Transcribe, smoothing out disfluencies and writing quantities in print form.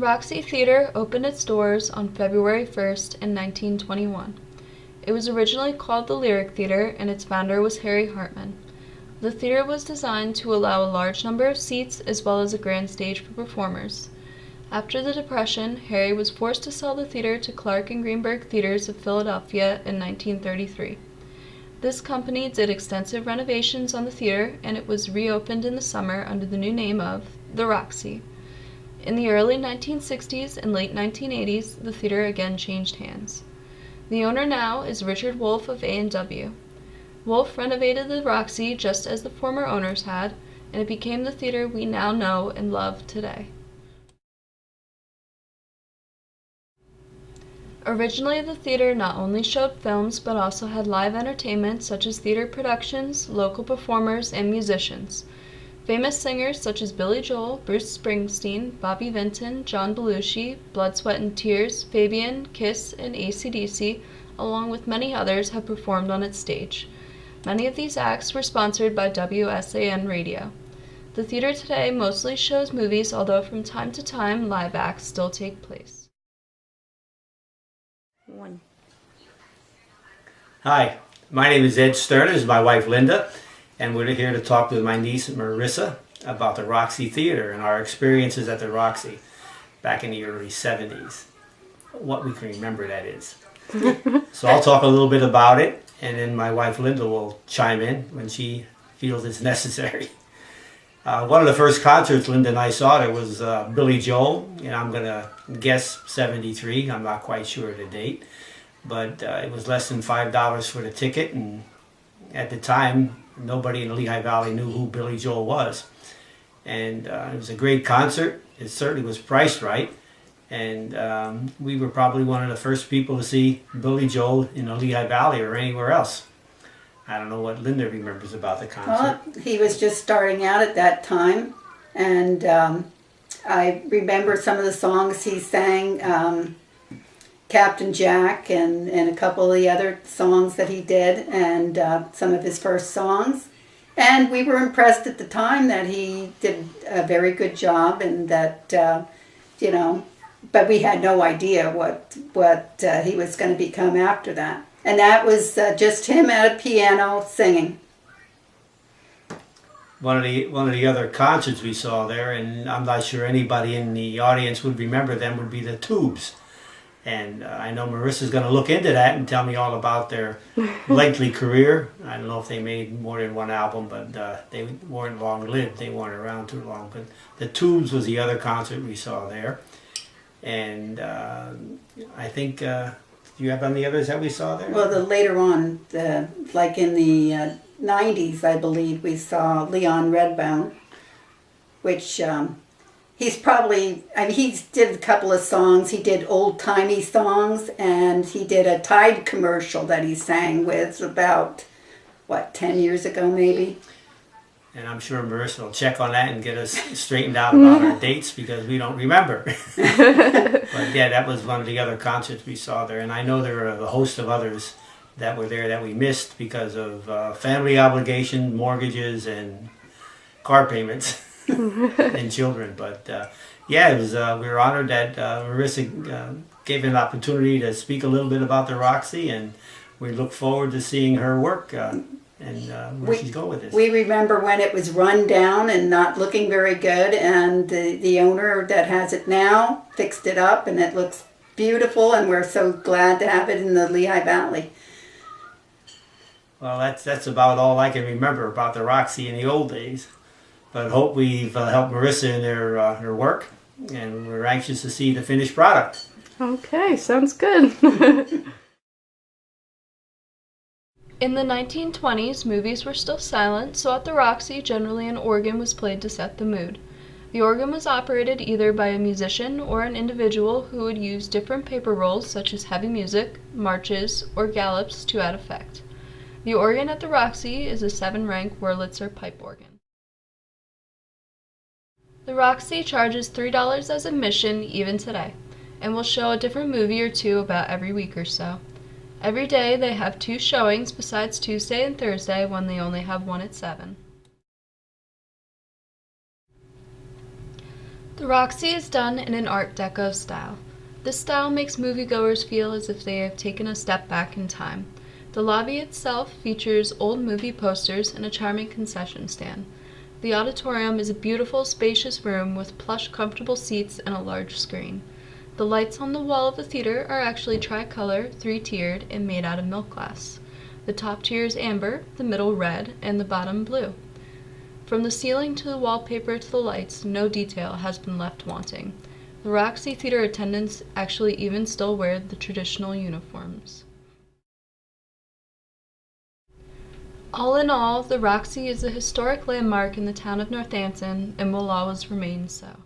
The Roxy Theater opened its doors on February 1st in 1921. It was originally called the Lyric Theater, and its founder was Harry Hartman. The theater was designed to allow a large number of seats as well as a grand stage for performers. After the Depression, Harry was forced to sell the theater to Clark and Greenberg Theaters of Philadelphia in 1933. This company did extensive renovations on the theater, and it was reopened in the summer under the new name of the Roxy. In the early 1960s and late 1980s, the theater again changed hands. The owner now is Richard Wolfe of A&W. Wolfe renovated the Roxy just as the former owners had, and it became the theater we now know and love today. Originally, the theater not only showed films but also had live entertainment such as theater productions, local performers, and musicians. Famous singers such as Billy Joel, Bruce Springsteen, Bobby Vinton, John Belushi, Blood, Sweat and Tears, Fabian, Kiss, and AC/DC, along with many others, have performed on its stage. Many of these acts were sponsored by WSAN Radio. The theater today mostly shows movies, although from time to time live acts still take place. Hi, my name is Ed Stern. This is my wife Linda, and we're here to talk with my niece Marissa about the Roxy Theater and our experiences at the Roxy back in the early 70s. What we can remember, that is. So I'll talk a little bit about it, and then my wife Linda will chime in when she feels it's necessary. One of the first concerts Linda and I saw there was Billy Joel, and I'm going to guess 73. I'm not quite sure of the date, but it was less than $5 for the ticket, and at the time nobody in the Lehigh Valley knew who Billy Joel was. And it was a great concert. It certainly was priced right. And we were probably one of the first people to see Billy Joel in the Lehigh Valley or anywhere else. I don't know what Linda remembers about the concert. Well, he was just starting out at that time, and I remember some of the songs he sang, Captain Jack and a couple of the other songs that he did, and some of his first songs. And we were impressed at the time that he did a very good job, and that, but we had no idea what he was going to become after that. And that was just him at a piano singing. One of the other concerts we saw there, and I'm not sure anybody in the audience would remember them, would be the Tubes. And I know Marissa's going to look into that and tell me all about their lengthy career. I don't know if they made more than one album, but they weren't long-lived. They weren't around too long. But the Tubes was the other concert we saw there. And I think, do you have any others that we saw there? Well, later on, like in the 90s, I believe, we saw Leon Redbone, which he's probably, he did a couple of songs. He did old-timey songs, and he did a Tide commercial that he sang with about, 10 years ago maybe? And I'm sure Marissa will check on that and get us straightened out about our dates because we don't remember. But yeah, that was one of the other concerts we saw there. And I know there are a host of others that were there that we missed because of family obligations, mortgages, and car payments and children. But yeah, it was, we were honored that Marissa gave an opportunity to speak a little bit about the Roxy, and we look forward to seeing her work. And where she's going with this. We remember when it was run down and not looking very good, and the owner that has it now fixed it up, and it looks beautiful, and we're so glad to have it in the Lehigh Valley. Well, that's about all I can remember about the Roxy in the old days. But I hope we've helped Marissa in her work, and we're anxious to see the finished product. Okay, sounds good. In the 1920s, movies were still silent, so at the Roxy, generally an organ was played to set the mood. The organ was operated either by a musician or an individual who would use different paper rolls such as heavy music, marches, or gallops to add effect. The organ at the Roxy is a 7-rank Wurlitzer pipe organ. The Roxy charges $3 as admission even today, and will show a different movie or two about every week or so. Every day they have 2 showings besides Tuesday and Thursday when they only have one at 7. The Roxy is done in an Art Deco style. This style makes moviegoers feel as if they have taken a step back in time. The lobby itself features old movie posters and a charming concession stand. The auditorium is a beautiful, spacious room with plush, comfortable seats and a large screen. The lights on the wall of the theater are actually tricolor, three-tiered, and made out of milk glass. The top tier is amber, the middle red, and the bottom blue. From the ceiling to the wallpaper to the lights, no detail has been left wanting. The Roxy Theater attendants actually even still wear the traditional uniforms. All in all, the Roxy is a historic landmark in the town of Northampton and will always remain so.